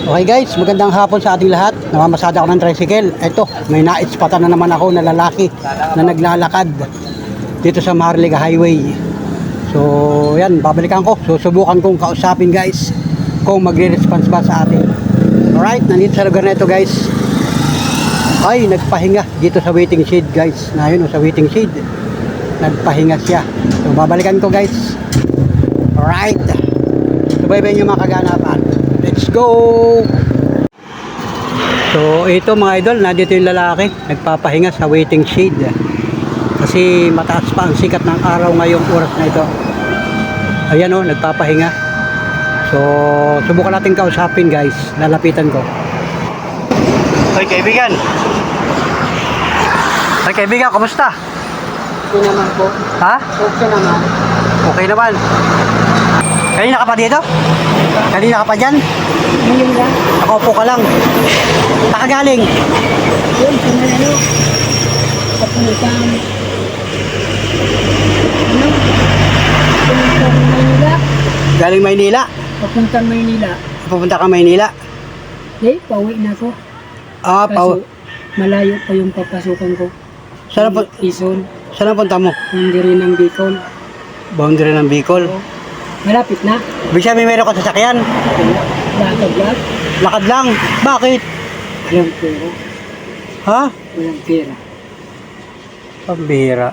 Okay guys, magandang hapon sa ating lahat. Namamasada ako ng tricycle. Ito, may naispatan na naman ako na lalaki na naglalakad dito sa Maharlika Highway. So, yan, babalikan ko. Susubukan kong kausapin guys kung magre-response ba sa atin. Alright, nandito sa lugar na ito guys. Ay, nagpahinga dito sa waiting shed guys. Na yun, sa waiting shed. Nagpahinga siya. So, babalikan ko guys. Alright. Subaybayin nyo mga kaganapan. Let's go! So ito mga idol, nandito yung lalaki nagpapahinga sa waiting shed kasi mataas pa ang sikat ng araw ngayong oras na ito. Ayan o, nagpapahinga. So subukan natin kausapin guys. Lalapitan ko. Hoy kaibigan, kumusta? Okay naman po. Ha? Okay naman. Okay naman. Kanina ka pa dito? Kanina ka pa dyan? Ngayon lang. Nakaupo ka lang. Nakagaling. Yun, sa Manalo. Papuntang... Ano? Papuntang Maynila. Galing Maynila. Papuntang Maynila. Pupunta ka Maynila. Eh, pauwi na ako. Ah, Kaso, malayo pa yung papasukan ko. Saan po? Quezon. Saan ang punta mo? Hindi rin ng Bicol. Boundary ng Bicol. So, malapit na. Ibig sabihin meron ka sasakyan. Lakad lang. Lakad lang. Bakit? Walang pera. Ha? Walang pera. Pambira.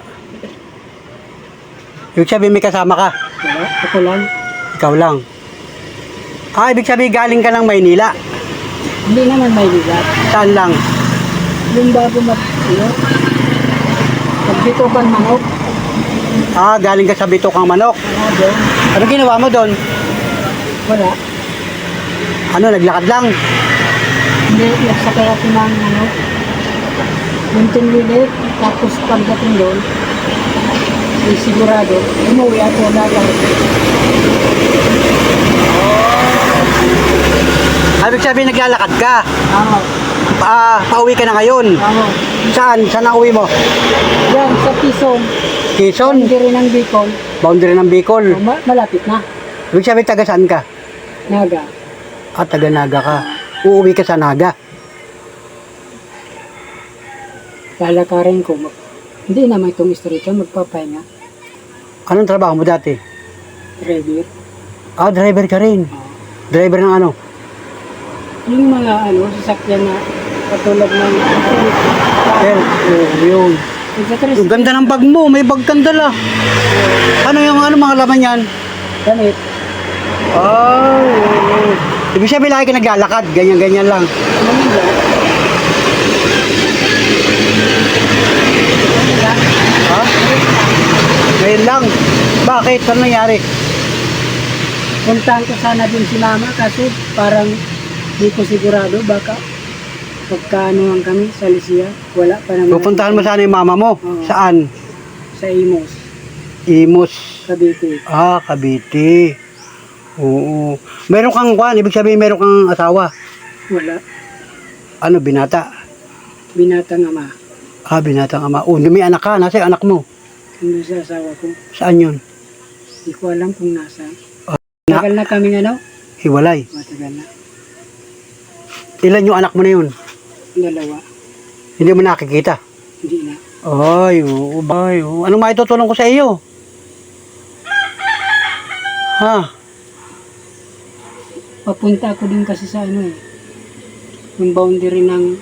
Ibig sabihin may kasama ka. Wala. Ako lang. Ikaw lang. Ah, ibig sabihin galing ka ng Maynila. Hindi naman Maynila. Saan lang? Yung bago ano? Pagbitukan manok. Ah, galing ka sa Bitokang Manok. Doon. Ano ginawa mo doon? Wala. Ano, naglakad lang? Hindi, nagsakay ako ng ano, munting lilit, tapos pagdating doon, ay sigurado, umuwi ako lagang. Ah, ibig sabihin naglalakad ka. Ako, Pauwi ka na ngayon. ako. Saan? Saan ang uwi mo? Yan, sa Quezon, Quezon? hindi rin ng Bicol, Boundary ng Bicol. malapit na, Ibig sabihin taga saan ka? Naga. Ah, taga Naga ka. Uuwi ka sa Naga. Lalakarin ko, hindi naman itong istorika, magpapahinga, Anong trabaho mo dati? driver. Ah, driver ka rin. Driver ng ano? Yung mga ano, sasakyan na katulad ng Yun. Yung ganda ng bag mo, may bag kang dala. Ano yung mga laman yan? Ganit. Oh. Ibig sabihin lagi ka naglalakad, ganyan-ganyan lang. Manila. Ha? Ngayon lang. Bakit? Saan nangyari? Puntahan ko sana din si mama kasi parang di ko sigurado baka pagkaanuhan kami sa Lucia, wala pa naman. Pupuntahan mo sana yung mama mo. Oo. Saan? Sa Imos, Imus. Cavite. Ah, Cavite. Oo. Meron kang kwan, ibig sabihin meron kang asawa. Wala. Ano, binata? Binatang ama. Ah, binatang ama. Oh, may anak ka. Nasa yung anak mo? Ano sa asawa ko? Saan yun? Di ko alam kung nasa. na- Tagal na kami ano? Hiwalay. Matagal na. Ilan yung anak mo na yun? Dalawa. Hindi mo nakikita. Hindi na. Ay, oo, ay, oo. Anong maitutulong ko sa iyo? Ha? Papunta ako din kasi sa ano eh. Yung boundary ng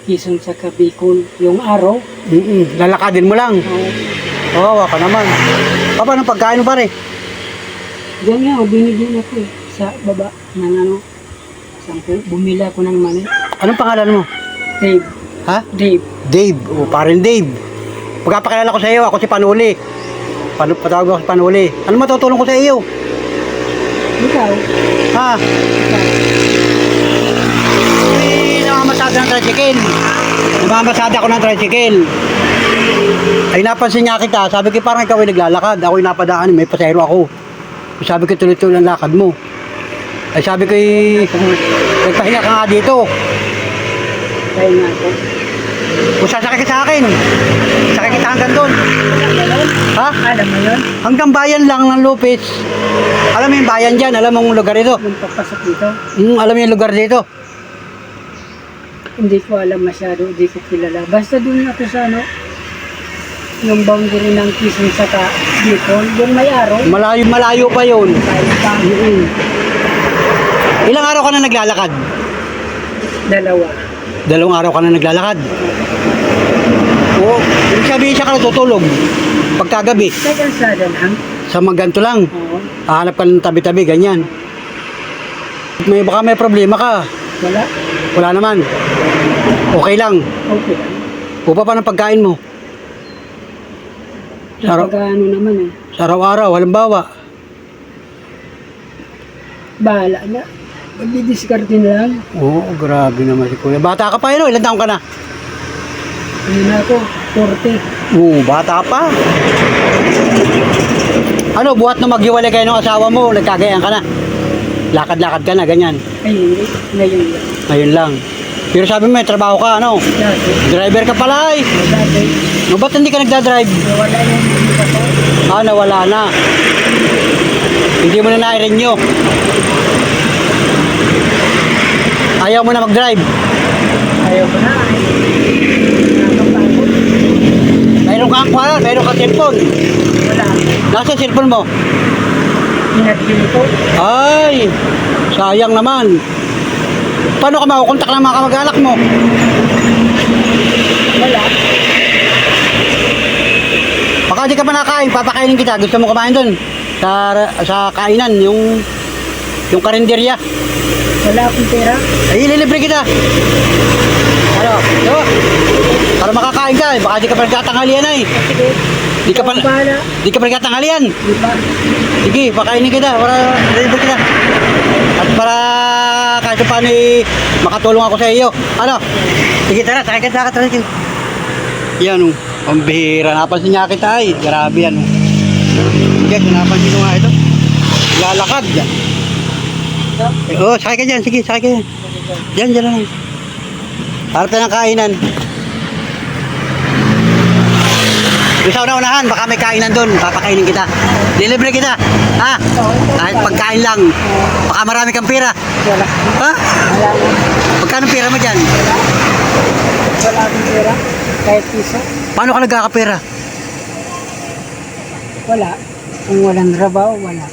Quezon sa Bicol. Yung araw. Lalakadin mo lang. Oo, ka naman. Papa, anong pagkain mo pare? Diyan nga, binigyan ako eh. Sa baba ng ano. Bumili ako ng mani. Anong pangalan mo? Dave. Ha? Dave. Dave. O, parin Dave. Pagkapakilala ko sa iyo, ako si Panuli. Patawag ako si Panuli. Ano matutulong ko sa iyo? Ikaw. Ha? Namamasada ng tricycle. Namamasada ako ng tricycle. Ay napansin nga kita, sabi ko parang ikaw ay naglalakad. Ako ay napadaan, may pasahero ako. Sabi ko tuloy-tuloy ang lakad mo. Ay sabi ko nagpahinga ka nga dito. Kaya nga ako. Kung sasakay ka sa akin, sakay kita hanggang doon. Ha? Alam mo yun? Hanggang bayan lang ng Lopez. Alam mo yung bayan dyan? Alam mo yung lugar dito? Yung papasok dito. Alam mo yung lugar dito? Hindi ko alam masyado, hindi ko kilala. Basta doon ako sa ano, yung boundary ng Quezon sa Bicol, doon may araw. Malayo pa yun. Tayo pa. Ilang araw ka na naglalakad? Dalawa. 2 araw ka na naglalakad. Oo. Ibig sabihin siya ka natutulog. Pagkagabi. Sa kalsada lang. Sa mga ganito lang. Oo. Hahanap ka ng tabi-tabi, ganyan. Baka may problema ka. Wala. Wala naman. Okay lang. Okay lang. Upa pa ng pagkain mo. Sa Napag-ano naman eh. sa araw-araw, halimbawa. Bahala na. Magdidiskarte na lang. Oo, grabe naman si Kuya. Bata ka pa yun, ilan taong ka na? Ano na ako? 40. Oo, bata pa. Ano, buhat na maghiwalay kayo ng asawa mo, nagkagayan ka na. Lakad-lakad ka na, ganyan. Ay hindi. Ngayon lang. Ngayon lang. Pero sabi mo, may trabaho ka, ano? Dati. Driver ka pala eh. Dati. No, ba't hindi ka nagdadrive? Wala yung iba ko. Nawala na. Hindi mo na na-renew. Ayaw mo na mag-drive. Ayaw ko na. Nakakapagod. Mayroon kang cellphone. Wala. Nasa cellphone mo? Pinagpili ko. Ay, sayang naman. Paano ka makukontak ng mga kamag-anak mo? Wala. Baka di ka pa nakain, papakainin kita. Gusto mo kumain doon? Sa kainan, yung karinderya. Wala akong pera. Ay, ililibre kita. Ano? Diba? Para makakain ka, baka di ka pa nagtatanghalian ay. Sige. Di ka pa, Ikaw ang bahala. di ka pa nagtatanghalian. Di ba? Sige, pakainin kita para ililibre kita. At para kahit paano makatulong ako sa iyo. Ano? Sige, tara, sakay ka, tara. Yan, ang bihira. Napansin niya kita ay. Grabe yan. Guys, napansin ko nga ito. Lalakad. Oo, sakay ka dyan. Sige, sakay ka dyan. Dyan lang. Harap na ng kainan. Doon sa una-unahan, baka may kainan doon. Papakainin kita. Delivery kita. Ha? Kahit pagkain lang. Baka marami kang pera. Wala. Ha? Wala na. Magkano pera mo dyan? Wala akong pera. Kahit piso. Paano ka nagkakapera? Wala. Kung walang trabaho, wala.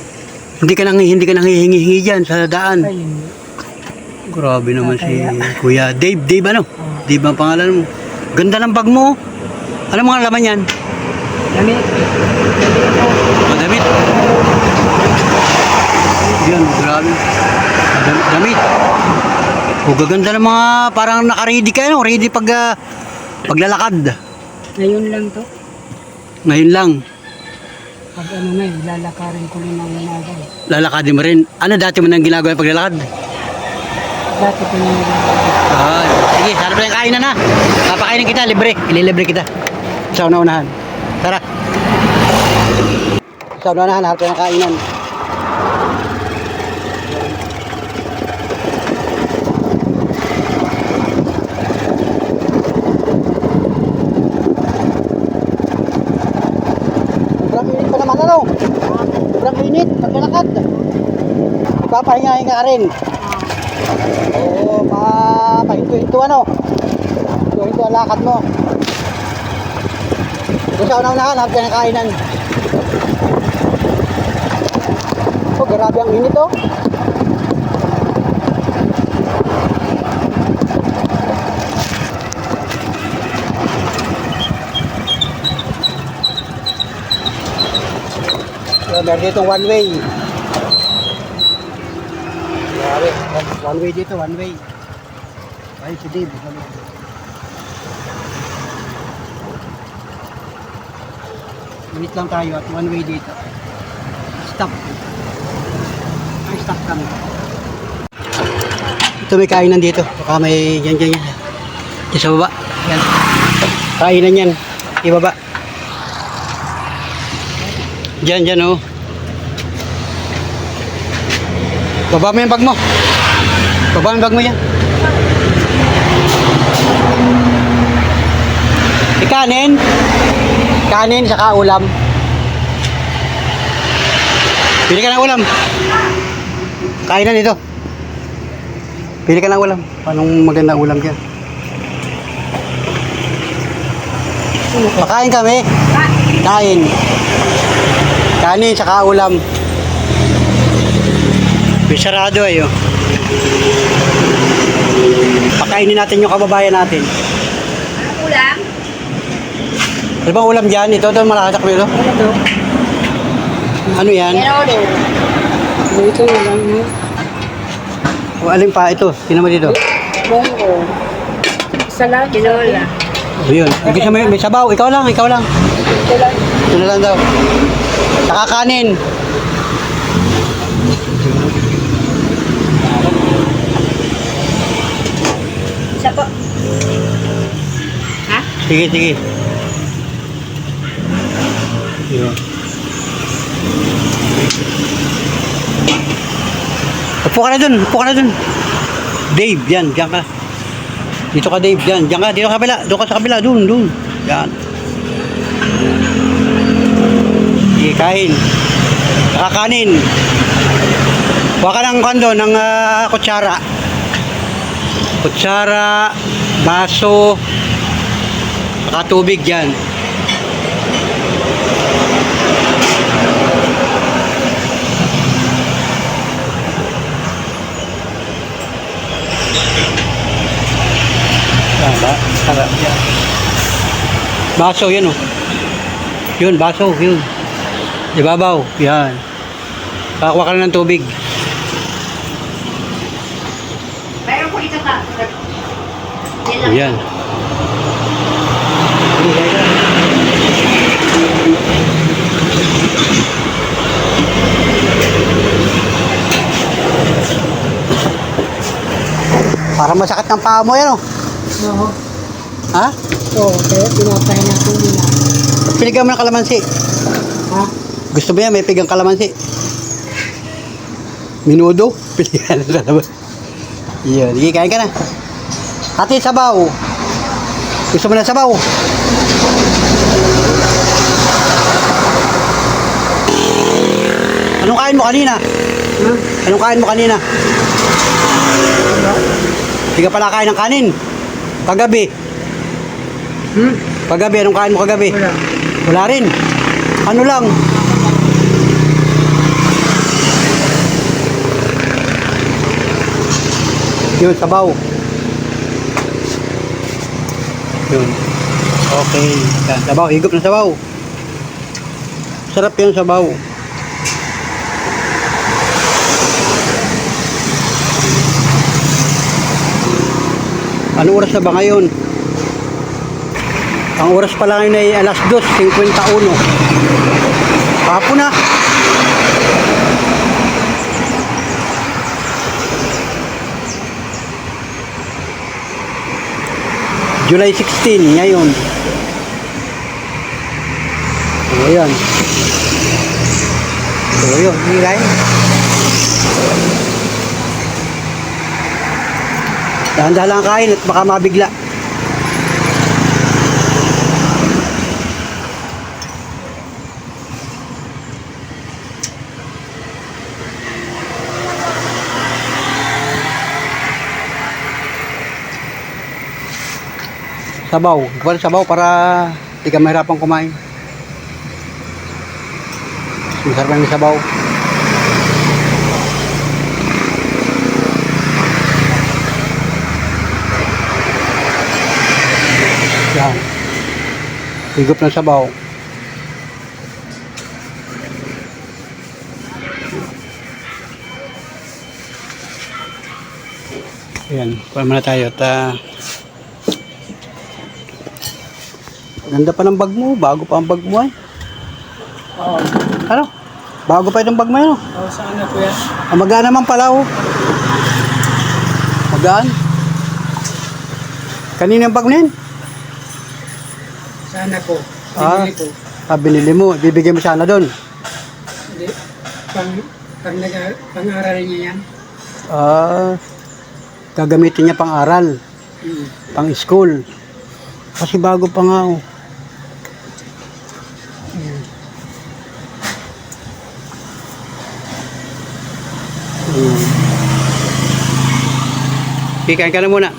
Hindi ka nanghihingi dyan sa daan. Ay, hindi. Grabe naman si Kaya. Kuya Dave. Dave ano? Dave ang pangalan mo. Ganda ng bag mo. Ano mga laman yan? Damit. Damit. Yan, grabe. Damit. O gaganda ng mga parang naka-ready ka, no? Ready paglalakad. Ngayon lang to. Ngayon lang. Pag ano ngayon, lalakarin ko rin ang umaga. Lalakadin mo rin. Ano dati mo nang ginagawa yung paglalakad? Dati ko nang Ah, sige, sarap na yung kainan na. Papakainin kita, libre. Ililibre kita. Sa una-unahan. Tara. Sa una-unahan, harap na ng kainan. Sobrang init pa naman, ano? Sobrang init, paglalakad. Ipapahingahin ka rin. Oo, pahinto-hinto ano. Hinto ang lakad mo. Doon sa una-unahan, harap ka ng kainan. Oh, grabe ang init oh. So, meron dito one way. Grabe, one way dito, one way. Ay, si Dave. Minute lang tayo at one way dito. Stop. Ay, stop kami. Ito may kainan dito. Baka may yan. Yan sa baba. Yan. Kainan yan. Ibaba. Diyan oh. Baba mo yung bag mo. Baba mo yung bag mo yan. Kanin. Kanin, saka ulam. Pili ka ng ulam. Kainan ito. Pili ka ng ulam. Anong magandang ulam dyan? Pakain kami. Kain. Kanin, saka ulam. May sarado eh, oh. Pakainin natin yung kababayan natin. Ulam? Ano bang ulam dyan? Ito, malakas ako ito. Ito. Ano yan? Meron. Ito lang mo. O, alin pa ito? Tingnan mo dito. Bongo. Isa lang. Tinola. O, yun. Gusto mo, may sabaw. Ikaw lang, ikaw lang. Ito lang. Ito na lang daw. Saka kanin. Isa po. Ha? Sige, sige. Yun. Upo ka na dun, upo ka na dun. Dave, yan, diyan ka. Dito ka, Dave, yan. Diyan ka, dito ka kabila. Doon ka sa kabila, dun. Yan. Sige, kain. Kakanin. Huwag ka ng kondo, ng kutsara. Kutsara, baso, saka tubig yan. Sarap yan. Baso yan, oh. Yun, baso, yun. Ibabaw, yan. Kakuha ka na ng tubig. Meron po ito ka. Yan lang. Yan. Parang masakit ng paa mo yan, oh. Oo. Ha? Oo. Kaya pinapahinga ko nila. Piligan mo ng kalamansi. Ha? Gusto mo yan, may pigang kalamansi. Minudo. Piligan ng kalamansi. Yan, sige, kain ka na. Ate, sabaw. Gusto mo na sabaw? Anong kain mo kanina? Ha? Anong kain mo kanina? Hindi ka pala kain ng kanin. Kagabi. Kagabi, anong kain mo kagabi? Wala. Wala rin. Ano lang? Yun, sabaw. Yun. Okay. Yan, sabaw. Higop ng sabaw. Sarap yung sabaw. Anong oras na ba ngayon? Ang oras pa lang ay alas 2:51. Papo na. July 16 ngayon. So, ayan. So, yun. Hingay. Dahan-dahan lang kain at baka mabigla. Sabaw. Gawa ng sabaw para hindi ka mahirapang kumain. Masarap lang yung sabaw. Yan. Higop ng sabaw. Ayan. Kuha muna tayo at ganda pa ng bag mo. Bago pa ang bag mo ay. Oo. Ano? Bago pa itong bag mo yun. Oh. Oo, saan na kuya? Magaan naman pala oh. Magaan. Kanina ang bag mo na yun? Saan ako? Ah. Binili ko. Binili mo. Bibigyan mo sana doon. Hindi. Pang-aral niya yan. Gagamitin niya pang aral. Pang school. Kasi bago pa nga oh. Kain ka na muna.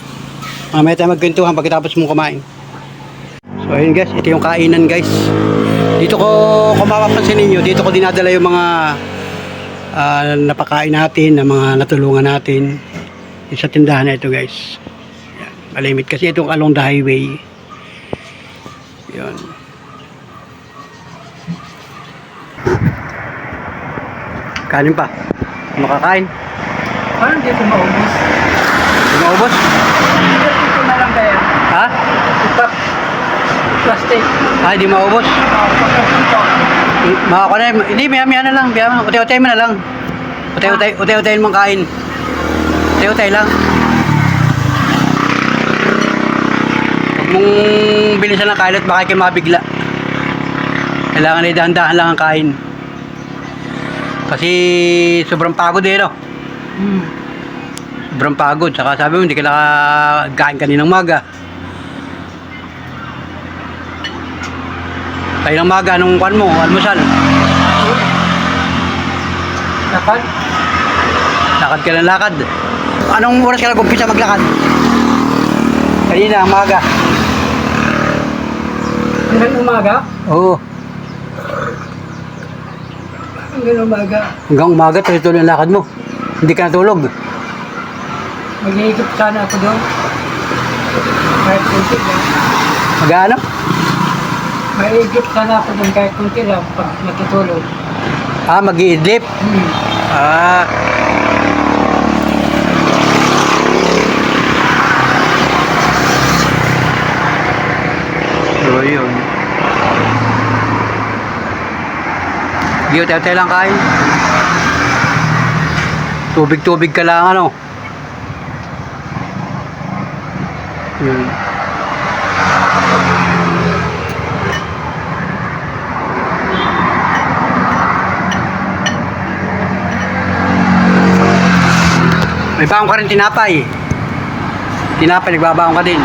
Mamaya tayo magkwentuhan pagkatapos mong kumain. So ayun guys, ito yung kainan guys. Dito ko, kung mapapansin ninyo, dito ko dinadala yung mga napakain natin, na mga natulungan natin. Yung sa tindahan na ito guys. Yan. Malimit kasi itong along the highway. Yan. Kanin pa. Makakain. Parang hindi ko maubos. Maubos? Ito na lang kaya. Ha? Ito. Plastic. Di maubos. Pagkakita. Maka na, hindi, maya na lang. Utay-utay mo na lang. Utay-utayin mong kain. Utay-utay lang. Huwag mong bilisan ng kain at baka kayo mabigla. Kailangan ay dahan-dahan lang ang kain. Kasi sobrang pagod no? Sobrang pagod. Saka sabi mo, hindi ka nakakain kaninang maga. Kaninang maga, anong kuwan mo? Almusal? Lakad? Lakad ka ng lakad. Anong oras ka nag-umpisa maglakad? Kanina, maga. Hanggang umaga? Oo. Hanggang umaga. Hanggang umaga, tuloy-tuloy ang lakad mo. Hindi ka natulog. Mag-iikot sana ako doon. Kahit kunti lang. Mag-aanap? Mag-iikot sana ako doon kahit kunti lang pag natutulog. Mag-iidlip. So, yun. Tayo lang kain. Tubig-tubig ka lang, ano? Yun. May baong ka rin tinapay. Tinapay, nagbabaong ka din.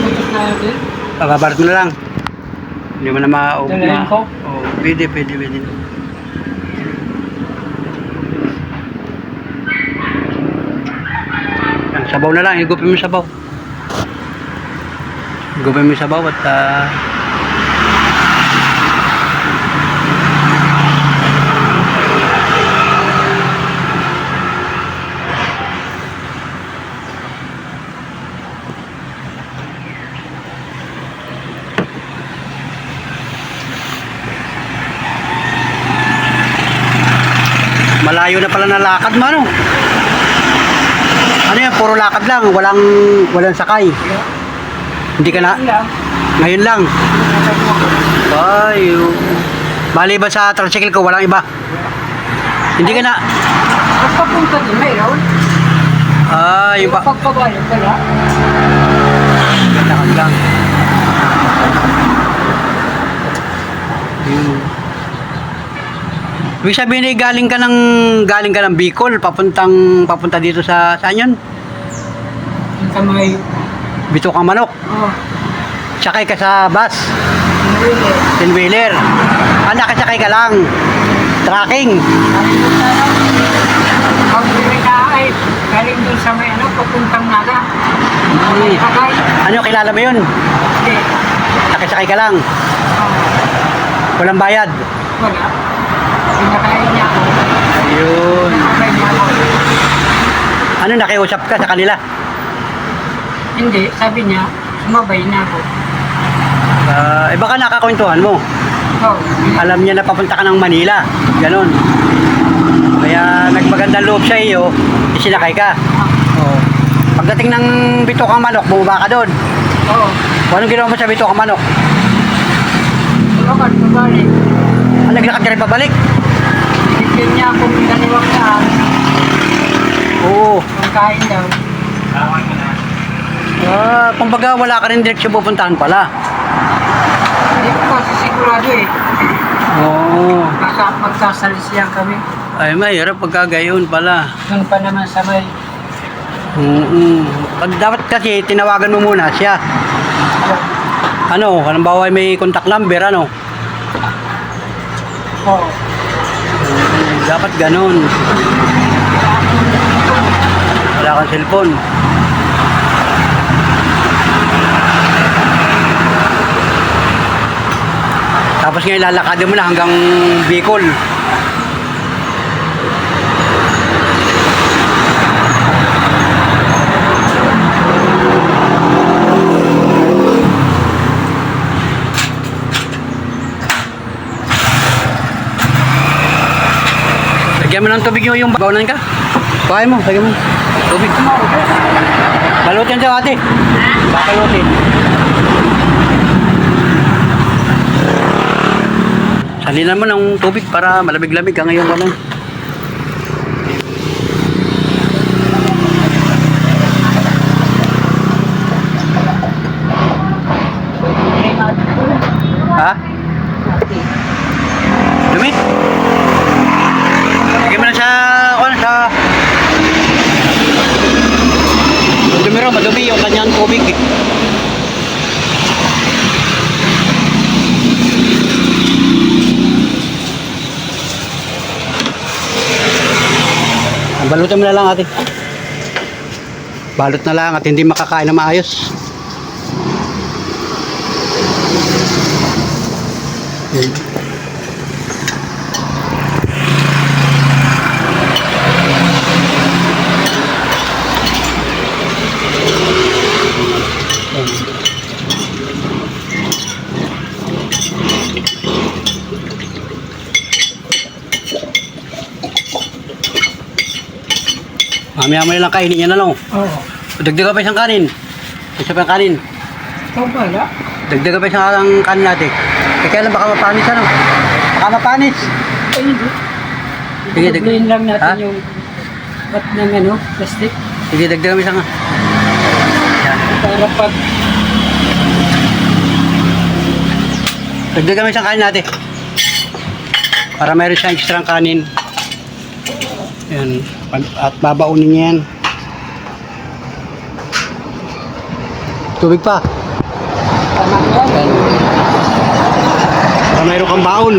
Putok na natin. Pagabarat mo na lang. Hindi mo na Dalayan ko? Oh, pwede. Ang sabaw na lang, igupin mo yung sabaw. Igupin mo yung sabaw at malayo na pala na lakad mo, ano? Ano yan, puro lakad lang, walang sakay. Hindi ka na, ngayon lang. Ay, maliban sa tricycle ko, walang iba. Hindi ka na, Pagpapunta din, mayroon. yung pa, Pagpabayan pala. lakad lang. Yun. Ibig sabihin ay galing ka ng Bicol, papunta dito sa saan yun? Sa may... Bitukang Manok. Oh, Sakay ka sa bus, Enrique. ten-wheeler. Nakasakay ka lang. Tracking. Pag na ay galing doon sa may papuntang Naga. Tagay. Ano, kilala mo yun? Hindi. Nakasakay ka lang. Walang bayad. Wala. Pinakain niya ako. Ayun. Pinakain niya ako. Ano, nakiusap ka sa kanila? Hindi, sabi niya, sumabay na ako. Baka nakakwentuhan mo. Oh, Alam niya na papunta ka ng Manila. Ganon. Kaya nagmagandang loob sa iyo, isinakay ka. Oh. Pagdating ng Bitukang Manok, bumaba ka doon. Oo. Anong ginawa mo sa Bitukang Manok? Lakad, pabalik. Naglakad ka rin pabalik? Binigyan niya akong dalawang daan. Oo. Ang kain daw. Kumbaga wala ka rin direksyon pupuntahan pala. Hindi ko kasi sigurado eh. Oo. Baka magsasalisiyan kami. Ay, mahirap pagka gayon pala. Doon pa naman sa may... Dapat kasi tinawagan mo muna siya. Ano, halimbawa may contact number, ano? Oo. Dapat ganun. Wala kang cellphone. Tapos ngayon lalakadin mo na hanggang Bicol. Lagyan mo ng tubig yung baunan ka. Kuhain mo, lagyan mo. Tubig. Balutin daw ate. Balutin. Salinan mo ng tubig para malamig-lamig ka ngayon naman. Ha? Dumi? Lagyan mo na sa dumi raw, madumi yung kanyang tubig eh. Balutin mo na lang ate. Balot na lang at hindi makakain na maayos. Yan. Mamaya-maya lang kainin yan ano. Oo. Dagdagan pa isang kanin. Isa pa yung kanin. Ikaw ba, la? Dagdagan pa isang kanin natin. Eh, kaya lang baka mapanis ano. Baka mapanis. Ay, hindi. Sige, Dagdagan lang natin Ha? yung pat ng ano, plastic. Sige, dagdagan mo isang nga. Yan. Para pag Dagdagan mo isang kanin natin. Para mayroon siyang extra kanin. Yan. At babaunin niya yan. Tubig pa. tama yan. Para mayroon kang baon.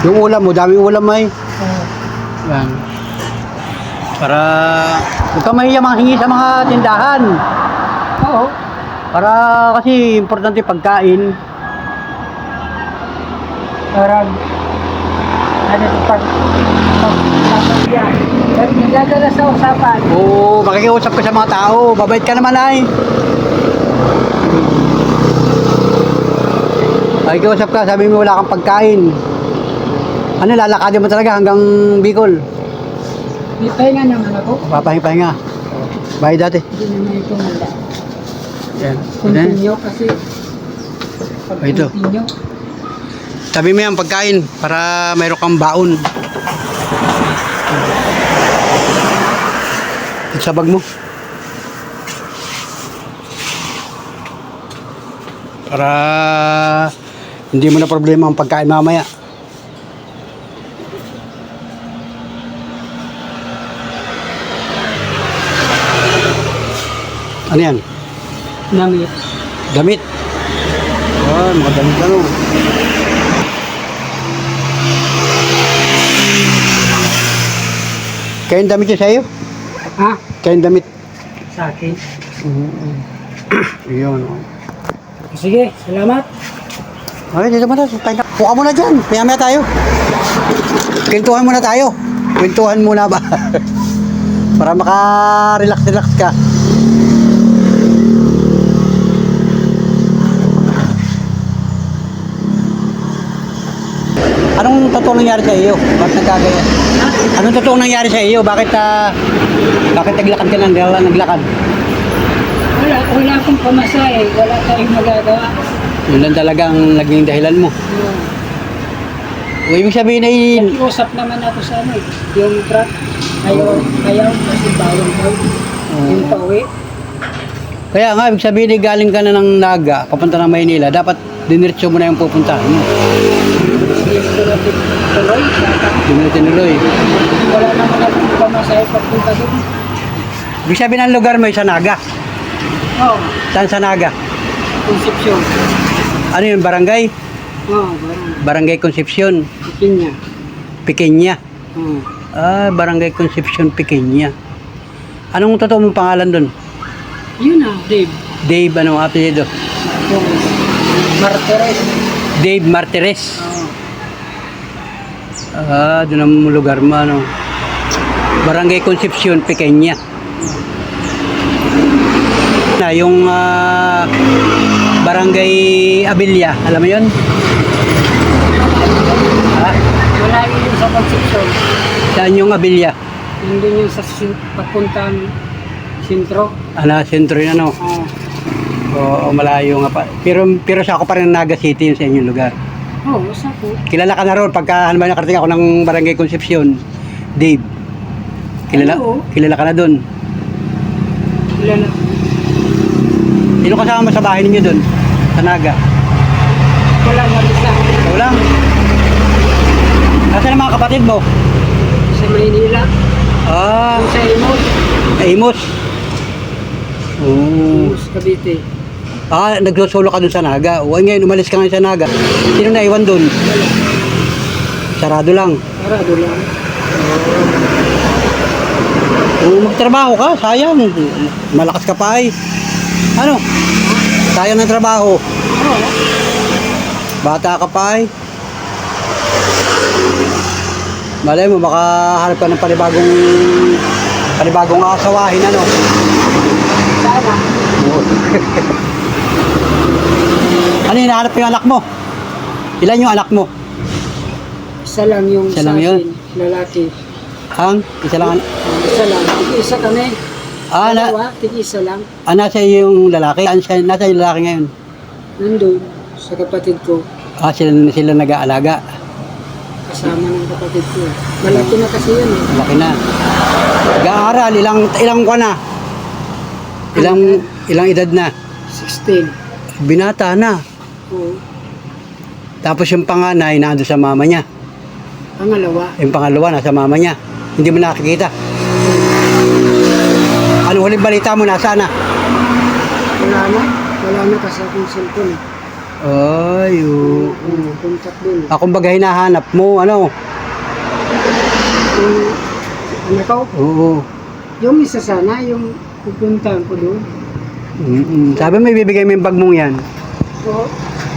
Yung ulam mo, daming ulam may. Oo. Yan. Para huwag ka mahiya manghingi sa mga tindahan. Oo. Para kasi importante pagkain. Para ano ito pag yan. Nagdadala sa usapan. Oo, makikiusap ka sa mga tao. Babait ka naman ay. Makikiusap ka, sabi mo wala kang pagkain. Ano, lalakadin mo talaga hanggang Bicol. May pahinga naman ako. Papahinga. Bayad dati. Hindi naman ito mala. Yan. Continue kasi pag Ito. continue. Sabi mo yan, pagkain para mayroon kang baon. Sa bag mo. Para hindi mo na problema ang pagkain mamaya. Ano yan? Namit. Damit. Oh, mga damit ano. Kayong damit yun sa'yo? Ha? Kayong damit. Sa akin. Yun. Sige, salamat. Okay, dito muna. Puka muna dyan. Piyamaya tayo. Kwentuhan muna tayo. Kwentuhan muna ba? Para maka-relax-relax ka. Anong totoong nangyari sa iyo? Bakit nagkagaya? Anong totoong nangyari sa iyo? Bakit naglakad ka ng naglakad? Wala akong pamasahe. Wala tayong magagawa. Yun lang talaga ang naging dahilan mo. Ibig sabihin ay Nag-usap naman ako sa ano eh. Yung truck. Ayaw. Kasi bawal daw. Yung pauwi. kaya nga, ibig sabihin ay galing ka na ng Naga, papunta ng Maynila, dapat diniretso mo na yung pupuntahan mo. Hindi ko natin tuloy. Hindi mo na tinuloy. Wala naman akong pamasahe pagpunta doon. Ibig sabihin ng lugar mo ay sa Naga. Oo. Saan sa Naga? Concepcion. Ano yung barangay? Oo, barangay. Barangay Concepcion. Pinya. Pequeña. Oo. Barangay Concepcion Pequeña. Anong totoo mong pangalan doon? Yun na, Dave. Dave, anong apelyido? Martires. Dave Martires. Oo. Doon ang lugar mo, ano? Barangay Concepcion Pequeña. Na, yung Barangay Abilia, alam mo yun? Ha? Malayo yun sa Concepcion. Saan yung Abilia? Hindi yun sa papuntang sentro. Sentro yun, ano? Oo. Oo, malayo nga pa. Pero sa ako pa rin Naga City yun sa inyong lugar. Oo, basta po. Kilala ka na ron pagka ano ba nakarating ako ng Barangay Concepcion, Dave. Oo. Kilala ka na doon. Kilala. Sino kasama mo sa bahay ninyo doon? Sa Naga? Wala na isa. Ikaw lang. Nasaan ang mga kapatid mo? Sa Maynila. Sa Sa Amos. Oo. Imus, Cavite. Nagsolo ka doon sa Naga. Ngayon, umalis ka ngayon sa Naga. Sino naiwan doon? Wala. Sarado lang. Sarado lang. Magtrabaho ka, sayang. Malakas ka pa ay. Ano? Sayang ng trabaho. Oo. Bata ka pa ay. Malay mo, baka hanap ka ng panibagong asawahin, ano? Sana. Ano hinahanap yung anak mo? Ilan yung anak mo? Isa lang yung Isa lang sa yun? akin, lalaki. Isa lang. Isa lang. Tig-isa kami. Dalawa, tig-isa lang. Nasa yung lalaki? Nasa yung lalaki ngayon? Nandun, sa kapatid ko. Sila nag-aalaga. Kasama ng kapatid ko. Malaki na kasi yun eh. Malaki na. Nag-aaral, ilang kwa na? Ilang edad na? 16. Binata na. Oo. Tapos yung panganay, nando sa mama niya. Pangalawa. Yung pangalawa, nasa mama niya. Hindi mo nakikita. Ano huling balita mo? Nasaan na? Wala na. Wala na kasi akong cellphone eh. Ay, oo. Contact din eh. Kumbaga hinahanap mo, ano? Yung, ano ko? Oo. Yung isa sana, yung pupuntahan ko doon. Sabi mo, ibibigay mo yung bag mong yan. So,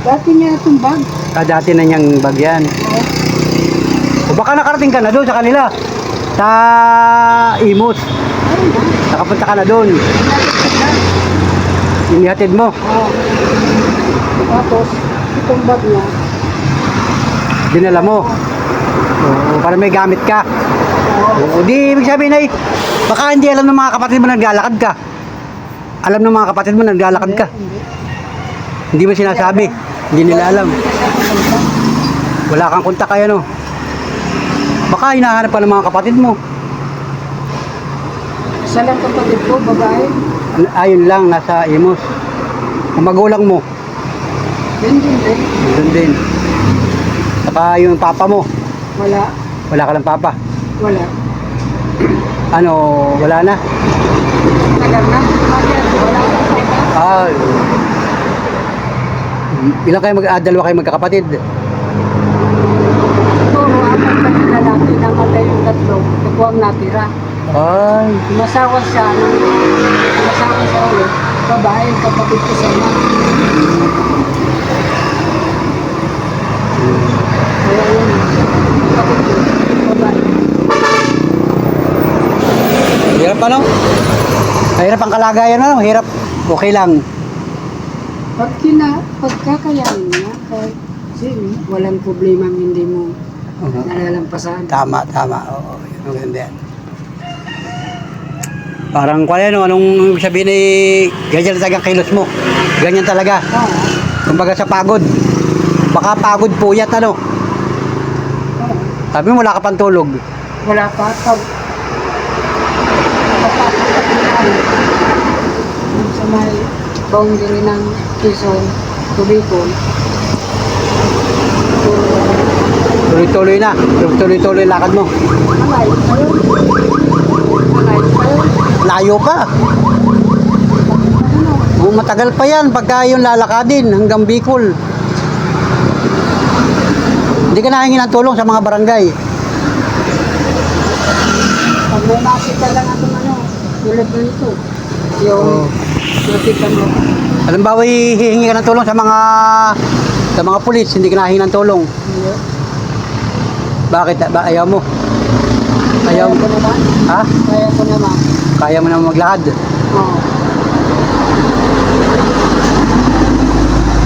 dati niya itong bag. Dati na niyang bag yan. O baka nakarating ka na doon sa kanila. Sa Imus. Ayun na. Nakapunta ka na doon. Inihatid mo. Oo. Tapos, itong bag niya. Dinala mo. Oo, para may gamit ka. Oo, di ibig sabihin ay baka hindi alam ng mga kapatid mo naglalakad ka. Alam ng mga kapatid mo naglalakad ka. Hindi. Hindi mo sinasabi. Hindi nila alam. Wala kang kontak kaya no. Baka hinahanap ka ng mga kapatid mo. Isa lang kapatid ko, babae. Ayun lang, nasa Imus. Ang magulang mo, Yan din din. doon din. Saka yung papa mo, Wala. wala ka ng papa. Wala. Ano, wala na? Tagal na. Wala. Ay. Ilang kayo dalawa kayo magkakapatid? Puro apat na lalaki namatay yung tatlo. Ito ang natira. Ay. Masawa siya. Masawa siya ulit. Babae, kapatid ko siya na. Kaya yun. Kapatid ko. Babae. Hirap ano? Mahirap ang kalagayan ano? Hirap. Okay lang. Pagkakayanin niya, kahit walang problema hindi mo nalalampasan. Tama. Oo, yun ang ganda yan. Parang kaya no, anong ibig sabihin ganyan talaga ang kilos mo. Ganyan talaga. Oo. Kumbaga sa pagod. Baka pagod puyat ano. Oo. Sabi mo wala ka pang tulog. Wala pa. Sa may boundary ng Quezon, Tubicol. Tuloy-tuloy na. Tuloy-tuloy lakad mo. Alay, ayun. Layo pa. Ano? Matagal pa yan pagka yung lalakadin hanggang Bicol. Hindi ka nahingi ng tulong sa mga barangay. Pag may makita lang akong ano, tulad na nito. Yung Oo. nakita mo. Halimbawa, hihingi ka ng tulong sa mga pulis, hindi ka nahingi ng tulong. Hindi. Bakit? Ayaw mo? Ayaw Kaya mo? ko naman. Ha? Kaya ko naman. Kaya mo naman maglakad? Oo.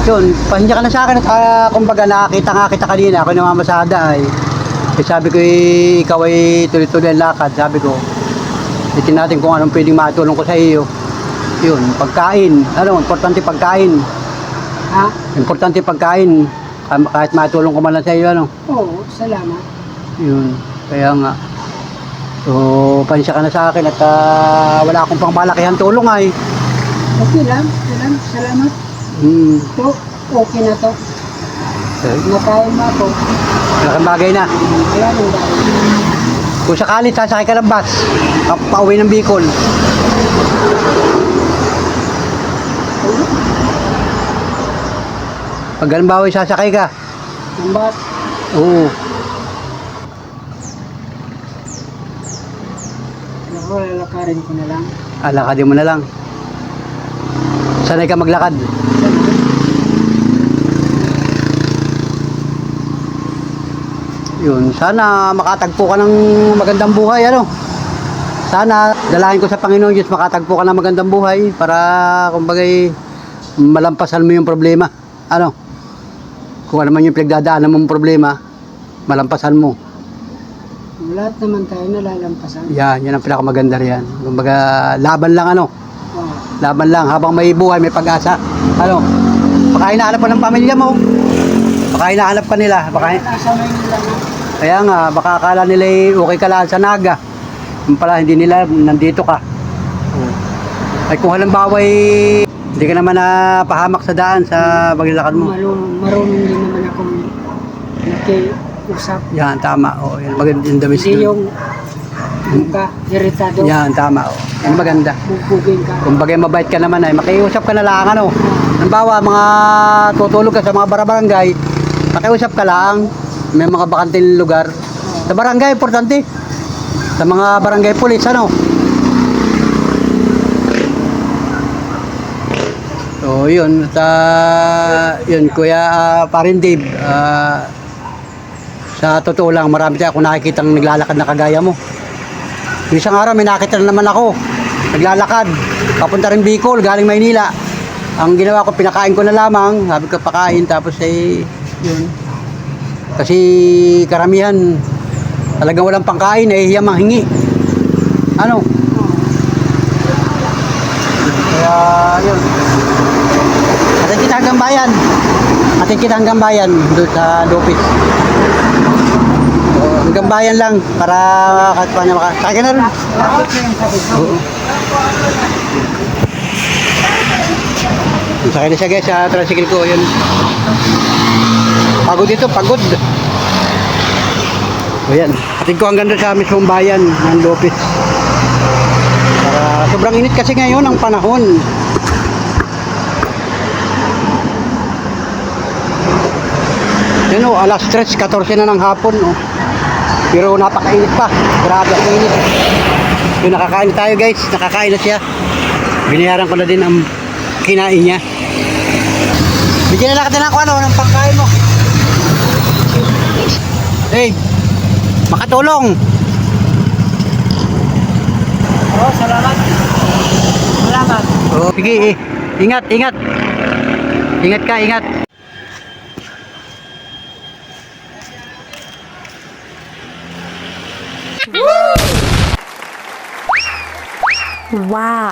Yun, pasensya ka na sa akin at kumbaga nakakita nga kita kanina, ako namamasada ay. Sabi ko ikaw ay tuloy-tuloy ang lakad, sabi ko. Itin natin kung anong pwedeng matulong ko sa iyo. Yun, pagkain. Ano, importante pagkain. Ha? Importante pagkain. Kahit matulong ko man lang sa iyo, ano. Oo, salamat. Yun, kaya nga. So, pasensya ka na sa akin at wala akong pangmalakihan tulong ay. Okay lang, salamat. To, okay na to. Nakain mo ako. Malaking bagay na. Wala nang dahil. Kung sakali sasakay ka ng bus, pauwi ng Bicol. Pag halimbawa sasakay ka, Nambat, oo, ako lalakarin ko na lang. alakadin mo na lang. Sanay ka maglakad. Yun, sana makatagpo ka ng magandang buhay, ano. Sana dalahin ko sa Panginoon Diyos makatagpo ka ng magandang buhay para kumbagay malampasan mo yung problema. Ano? Kung ano man yung pinagdadaanan mong problema, malampasan mo. Lahat naman tayo nalalampasan. Yan ang pinakamaganda riyan. Kumbaga laban lang, ano. Oo. Laban lang habang may buhay, may pag-asa. Ano? Baka hinahanap pa ng pamilya mo. Baka hinahanap ka nila. Nasa Maynila na. Kaya nga, baka akala nila okay ka lang sa Naga. Yung pala, hindi nila, nandito ka. Ay kung halimbawa hindi ka naman pahamak sa daan sa paglalakad mo. Marunong din naman akong nakiusap. Yan, tama. O, yan, maganda yung damis. Hindi yung ka, iritado, Yan, tama. O, yan maganda. bubugin ka. Kung bagay mabait ka naman ay makiusap ka na lang, ano. Halimbawa, mga tutulog ka sa mga barangay, makiusap ka lang. May mga bakanting lugar. Sa barangay, importante. Sa mga barangay pulis, ano. So, yun. At, yun, Kuya Parin Dave. Sa totoo lang, marami tayo akong nakikitang naglalakad na kagaya mo. Yung isang araw, may nakita na naman ako. Naglalakad. Papunta rin Bicol, galing Maynila. Ang ginawa ko, pinakain ko na lamang. Sabi ko, pakain. Tapos, yun. Kasi karamihan, talagang walang pangkain, hiya manghingi. Ano? Kaya, yun. Atin kita hanggang bayan. Atin kita hanggang bayan doon sa Lopez. So, hanggang bayan lang para kahit pa niya makasakay na rin. Lapit na yung sabi ko. Oo. Sakay na siya guys sa tricycle ko. Yun. Pagod dito, pagod. O yan. Atin ko hanggang doon sa mismong bayan ng Lopez. Para sobrang init kasi ngayon ang panahon. Yan o, alas 3:14 na ng hapon o. Pero napakainit pa. Grabe ang init. Yung nakakain na tayo guys. Nakakain na siya. Binayaran ko na din ang kinain niya. Bigyan na lang ako ano, ng pagkain mo. Hey, makatulong. Oo, salamat. Salamat. Oh, sige, ingat, ingat. Ingat ka, ingat. Wow.